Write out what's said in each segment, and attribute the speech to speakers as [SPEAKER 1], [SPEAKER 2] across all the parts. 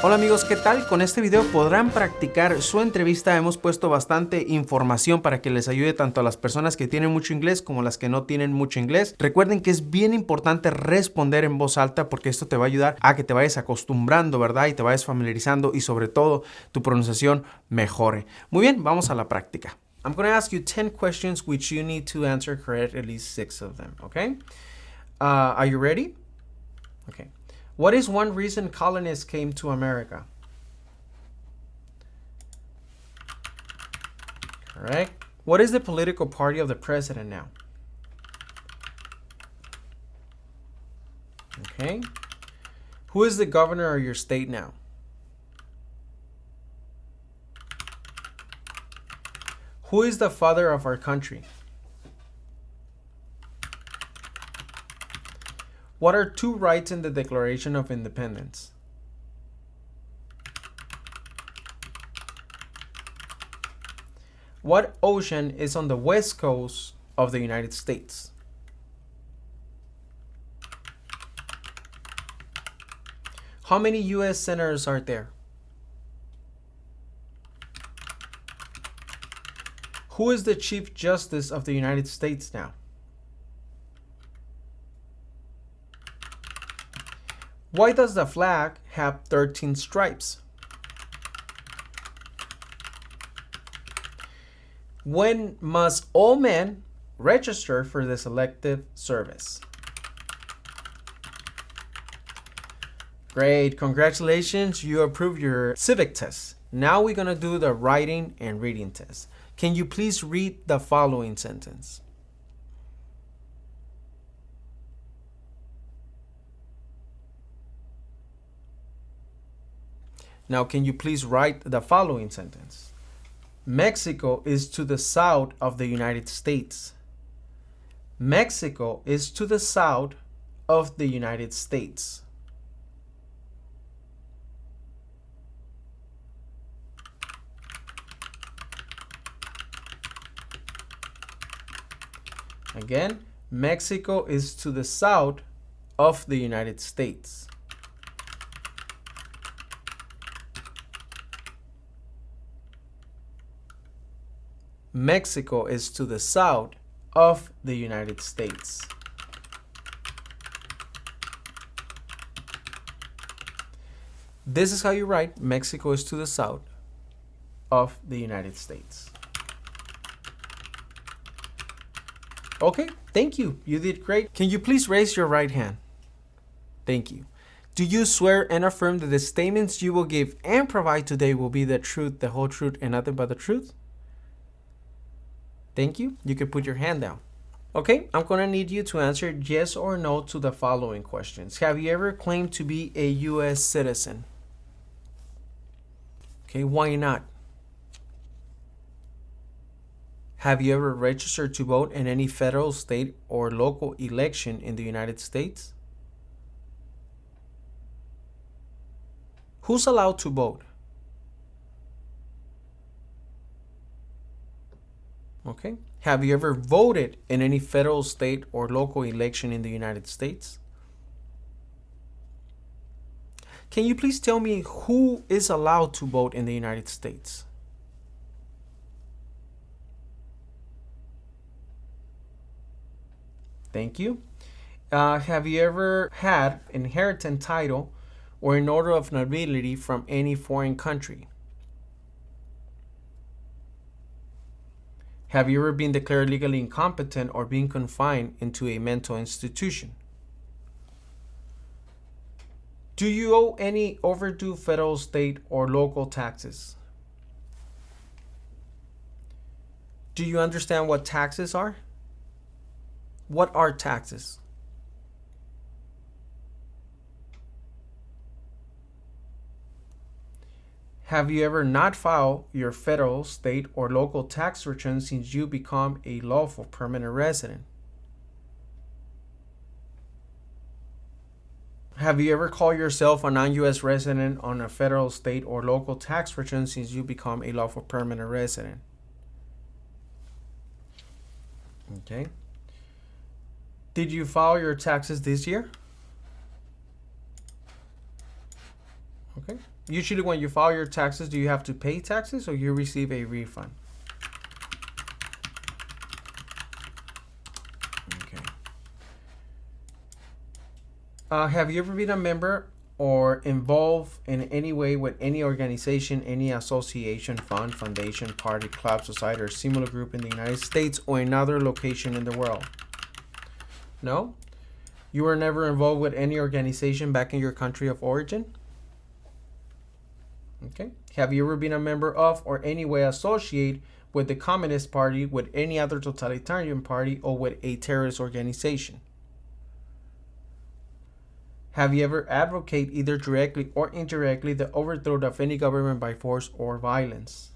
[SPEAKER 1] Hola amigos, ¿qué tal? Con este video podrán practicar su entrevista. Hemos puesto bastante información para que les ayude tanto a las personas que tienen mucho inglés como a las que no tienen mucho inglés. Recuerden que es bien importante responder en voz alta porque esto te va a ayudar a que te vayas acostumbrando, ¿verdad? Y te vayas familiarizando y sobre todo tu pronunciación mejore. Muy bien, vamos a la práctica. I'm going to ask you 10 questions which you need to answer correct at least 6 of them, okay? Are you ready? Okay. What is one reason colonists came to America? Correct. What is the political party of the president now? Okay. Who is the governor of your state now? Who is the father of our country? What are two rights in the Declaration of Independence? What ocean is on the west coast of the United States? How many U.S. senators are there? Who is the Chief Justice of the United States now? Why does the flag have 13 stripes? When must all men register for the Selective Service? Great, congratulations, you approved your civic test. Now we're gonna do the writing and reading test. Can you please read the following sentence? Now, can you please write the following sentence? Mexico is to the south of the United States. Mexico is to the south of the United States. Again, Mexico is to the south of the United States. Mexico is to the south of the United States. This is how you write Mexico is to the south of the United States. Okay, thank you. You did great. Can you please raise your right hand? Thank you. Do you swear and affirm that the statements you will give and provide today will be the truth, the whole truth, and nothing but the truth? Thank you. You can put your hand down. Okay, I'm going to need you to answer yes or no to the following questions. Have you ever claimed to be a U.S. citizen? Okay, why not? Have you ever registered to vote in any federal, state, or local election in the United States? Who's allowed to vote? Okay. Have you ever voted in any federal, state, or local election in the United States? Can you please tell me who is allowed to vote in the United States? Thank you. Have you ever had inheritance title or an order of nobility from any foreign country? Have you ever been declared legally incompetent or been confined into a mental institution? Do you owe any overdue federal, state, or local taxes? Do you understand what taxes are? What are taxes? Have you ever not filed your federal, state, or local tax return since you become a lawful permanent resident? Have you ever called yourself a non-U.S. resident on a federal, state, or local tax return since you become a lawful permanent resident? Okay. Did you file your taxes this year? Okay. Usually when you file your taxes, do you have to pay taxes or you receive a refund? Okay. Have you ever been a member or involved in any way with any organization, any association, fund, foundation, party, club, society, or similar group in the United States or another location in the world? No? You were never involved with any organization back in your country of origin? Okay. Have you ever been a member of or any way associated with the Communist Party, with any other totalitarian party, or with a terrorist organization? Have you ever advocated either directly or indirectly the overthrow of any government by force or violence?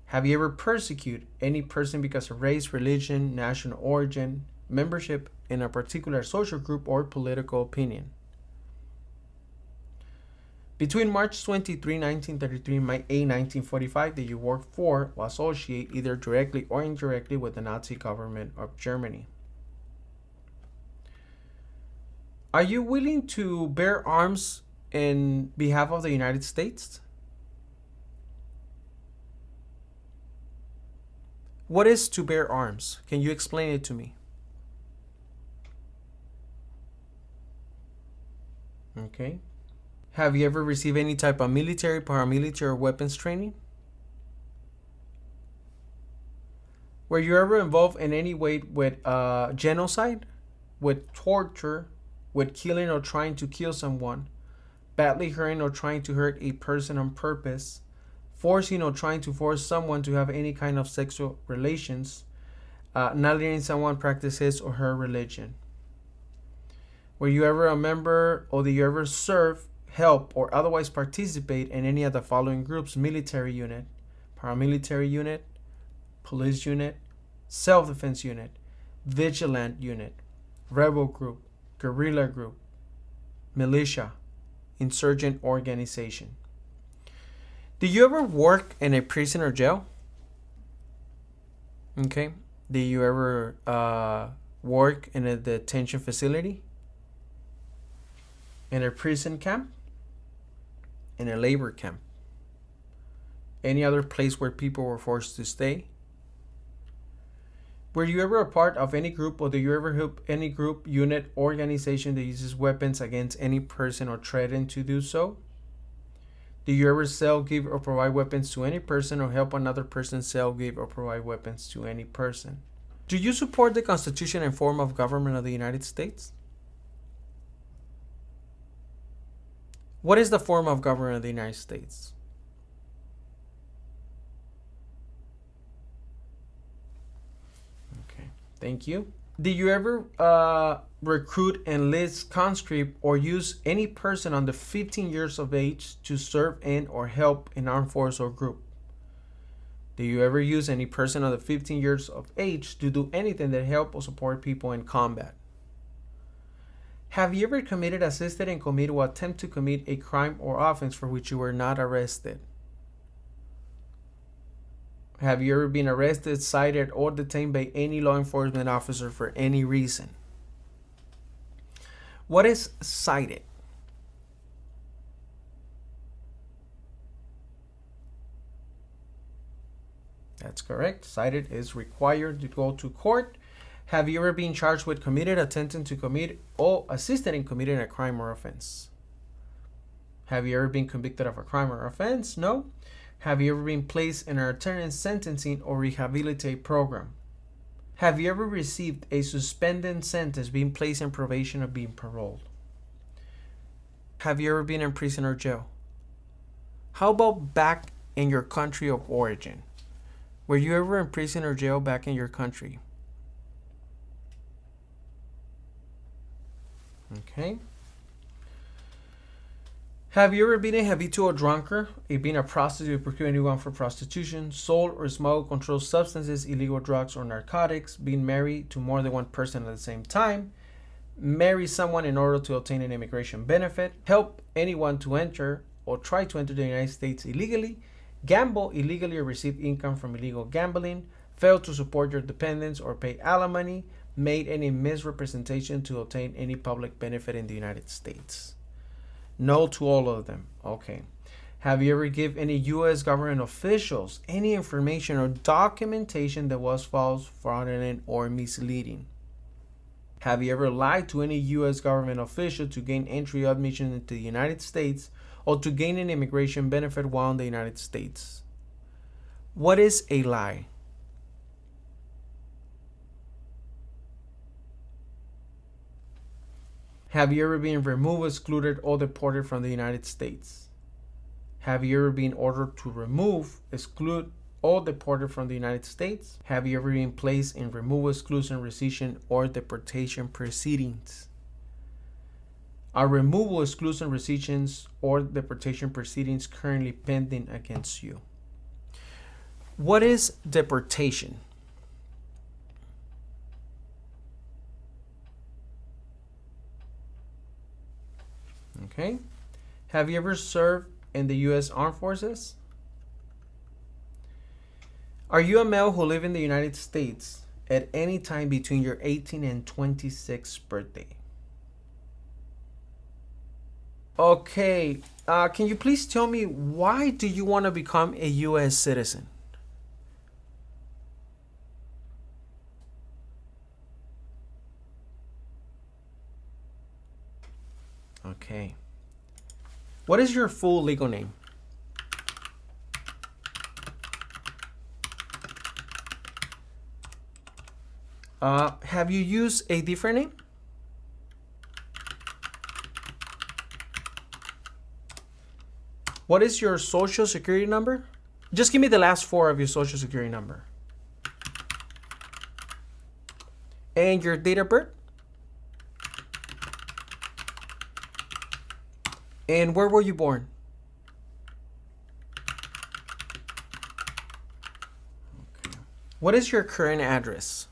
[SPEAKER 1] Have you ever persecuted any person because of race, religion, national origin, membership in a particular social group, or political opinion? Between March 23, 1933 and May 8, 1945, did you work for or associate either directly or indirectly with the Nazi government of Germany? Are you willing to bear arms in behalf of the United States? What is to bear arms? Can you explain it to me? Okay. Have you ever received any type of military, paramilitary, or weapons training? Were you ever involved in any way with genocide, with torture, with killing or trying to kill someone, badly hurting or trying to hurt a person on purpose, forcing or trying to force someone to have any kind of sexual relations, not letting someone practice his or her religion? Were you ever a member, or did you ever serve, help, or otherwise participate in any of the following groups: military unit, paramilitary unit, police unit, self-defense unit, vigilant unit, rebel group, guerrilla group, militia, insurgent organization? Did you ever work in a prison or jail? Okay. Did you ever work in a detention facility? In a prison camp? In a labor camp? Any other place where people were forced to stay? Were you ever a part of any group, or did you ever help any group, unit, organization that uses weapons against any person or threaten to do so? Did you ever sell, give, or provide weapons to any person, or help another person sell, give, or provide weapons to any person? Do you support the Constitution and form of government of the United States? What is the form of government of the United States? Okay, thank you. Did you ever recruit, enlist, conscript, or use any person under 15 years of age to serve in or help in armed force or group? Did you ever use any person under 15 years of age to do anything that help or support people in combat? Have you ever committed, assisted, and committed or attempt to commit a crime or offense for which you were not arrested? Have you ever been arrested, cited, or detained by any law enforcement officer for any reason? What is cited? That's correct. Cited is required to go to court. Have you ever been charged with committed, attempting to commit, or assisted in committing a crime or offense? Have you ever been convicted of a crime or offense? No. Have you ever been placed in an alternative sentencing or rehabilitate program? Have you ever received a suspended sentence, being placed in probation, or being paroled? Have you ever been in prison or jail? How about back in your country of origin? Were you ever in prison or jail back in your country? Okay. Have you ever been a habitual drunkard, been a prostitute, procured anyone for prostitution, sold or smuggled controlled substances, illegal drugs, or narcotics, been married to more than one person at the same time, marry someone in order to obtain an immigration benefit, help anyone to enter or try to enter the United States illegally, gamble illegally or receive income from illegal gambling, fail to support your dependents or pay alimony, made any misrepresentation to obtain any public benefit in the United States? No to all of them. Okay. Have you ever given any U.S. government officials any information or documentation that was false, fraudulent, or misleading? Have you ever lied to any U.S. government official to gain entry or admission into the United States or to gain an immigration benefit while in the United States? What is a lie? Have you ever been removed, excluded, or deported from the United States? Have you ever been ordered to remove, exclude, or deported from the United States? Have you ever been placed in removal, exclusion, rescission, or deportation proceedings? Are removal, exclusion, rescissions, or deportation proceedings currently pending against you? What is deportation? Okay. Have you ever served in the U.S. Armed Forces? Are you a male who live in the United States at any time between your 18th and 26th birthday? Okay. Can you please tell me, why do you want to become a U.S. citizen? Okay. What is your full legal name? Have you used a different name? What is your social security number? Just give me the last four of your social security number. And your date of birth? And where were you born? Okay. What is your current address?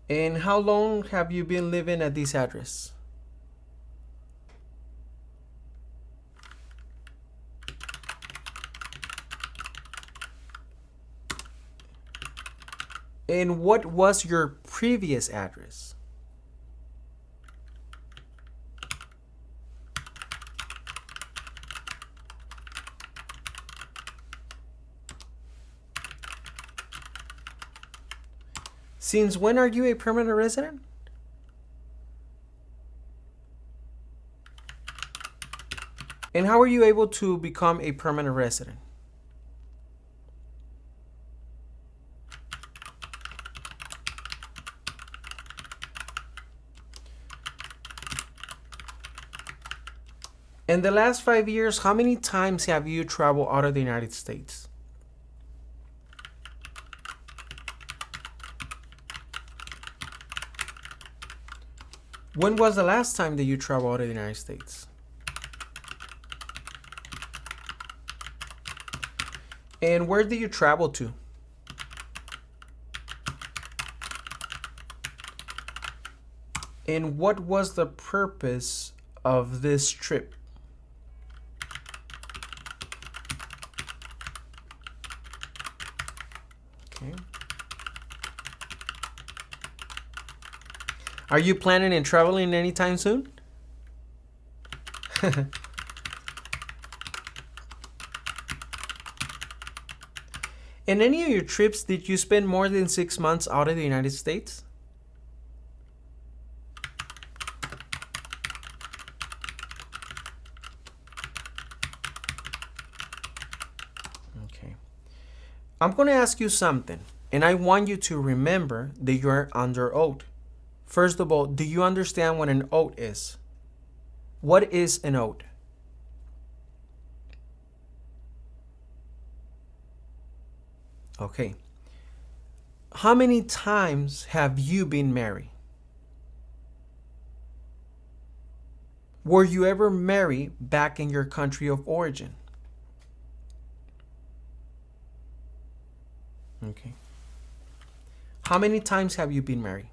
[SPEAKER 1] And how long have you been living at this address? And what was your previous address? Since when are you a permanent resident? And how are you able to become a permanent resident? In the last 5 years, how many times have you traveled out of the United States? When was the last time that you traveled out of the United States? And where did you travel to? And what was the purpose of this trip? Okay. Are you planning on traveling anytime soon? In any of your trips, did you spend more than 6 months out of the United States? Okay. I'm going to ask you something, and I want you to remember that you're under oath. First of all, do you understand what an oath is? What is an oath? Okay. How many times have you been married? Were you ever married back in your country of origin? Okay. How many times have you been married?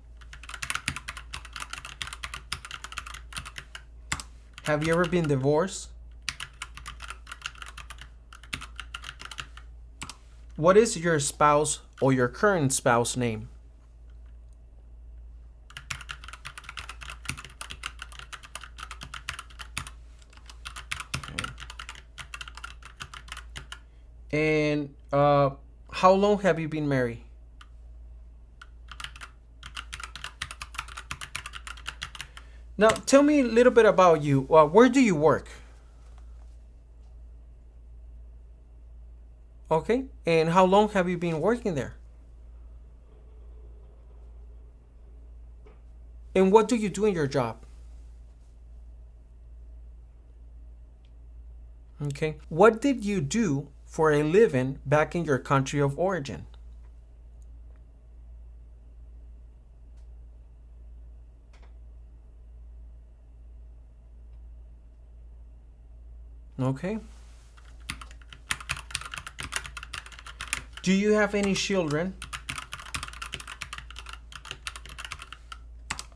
[SPEAKER 1] Have you ever been divorced? What is your spouse or your current spouse name? How long have you been married? Now, tell me a little bit about you. Where do you work? Okay, and how long have you been working there? And what do you do in your job? Okay, what did you do for a living back in your country of origin? Okay. Do you have any children?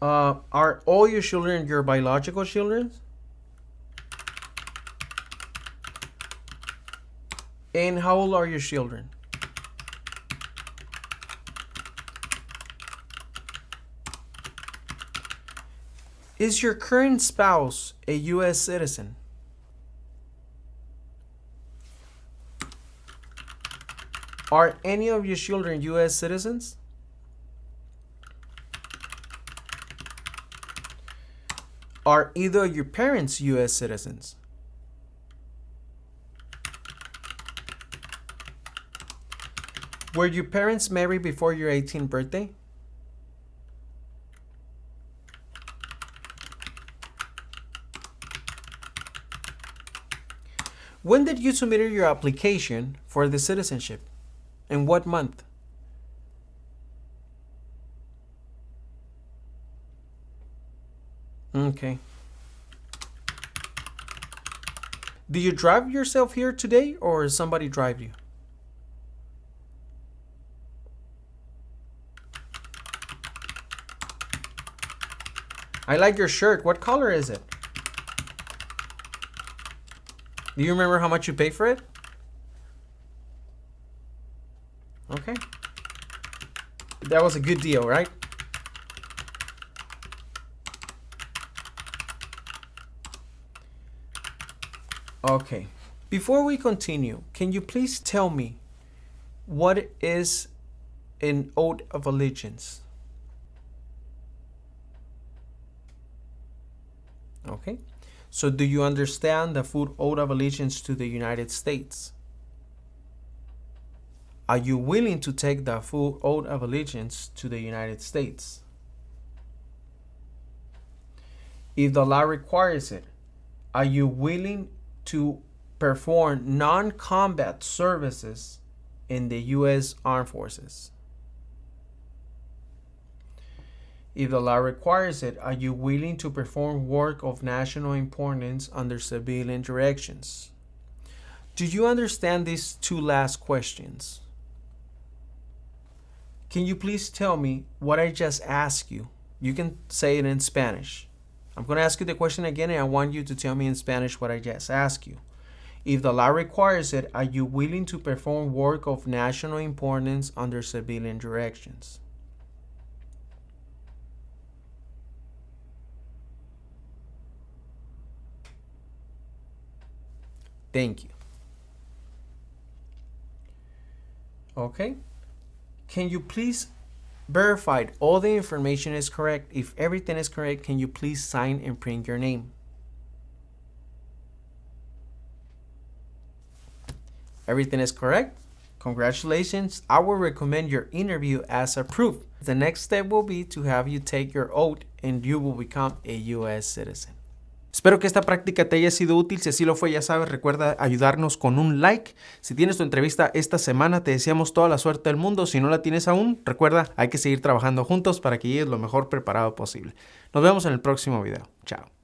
[SPEAKER 1] Are all your children your biological children? And how old are your children? Is your current spouse a U.S. citizen? Are any of your children U.S. citizens? Are either of your parents U.S. citizens? Were your parents married before your 18th birthday? When did you submit your application for the citizenship? In what month? Okay. Do you drive yourself here today or somebody drive you? I like your shirt. What color is it? Do you remember how much you paid for it? Okay. That was a good deal, right? Okay. Before we continue, can you please tell me what is an oath of allegiance? Okay. So do you understand the full oath of allegiance to the United States? Are you willing to take the full oath of allegiance to the United States? If the law requires it, are you willing to perform non-combat services in the U.S. Armed Forces? If the law requires it, are you willing to perform work of national importance under civilian directions? Do you understand these two last questions? Can you please tell me what I just asked you? You can say it in Spanish. I'm going to ask you the question again, and I want you to tell me in Spanish what I just asked you. If the law requires it, are you willing to perform work of national importance under civilian directions? Thank you. Okay. Can you please verify all the information is correct? If everything is correct, can you please sign and print your name? Everything is correct? Congratulations. I will recommend your interview as approved. The next step will be to have you take your oath and you will become a U.S. citizen. Espero que esta práctica te haya sido útil. Si así lo fue, ya sabes, recuerda ayudarnos con un like. Si tienes tu entrevista esta semana, te deseamos toda la suerte del mundo. Si no la tienes aún, recuerda, hay que seguir trabajando juntos para que llegues lo mejor preparado posible. Nos vemos en el próximo video. Chao.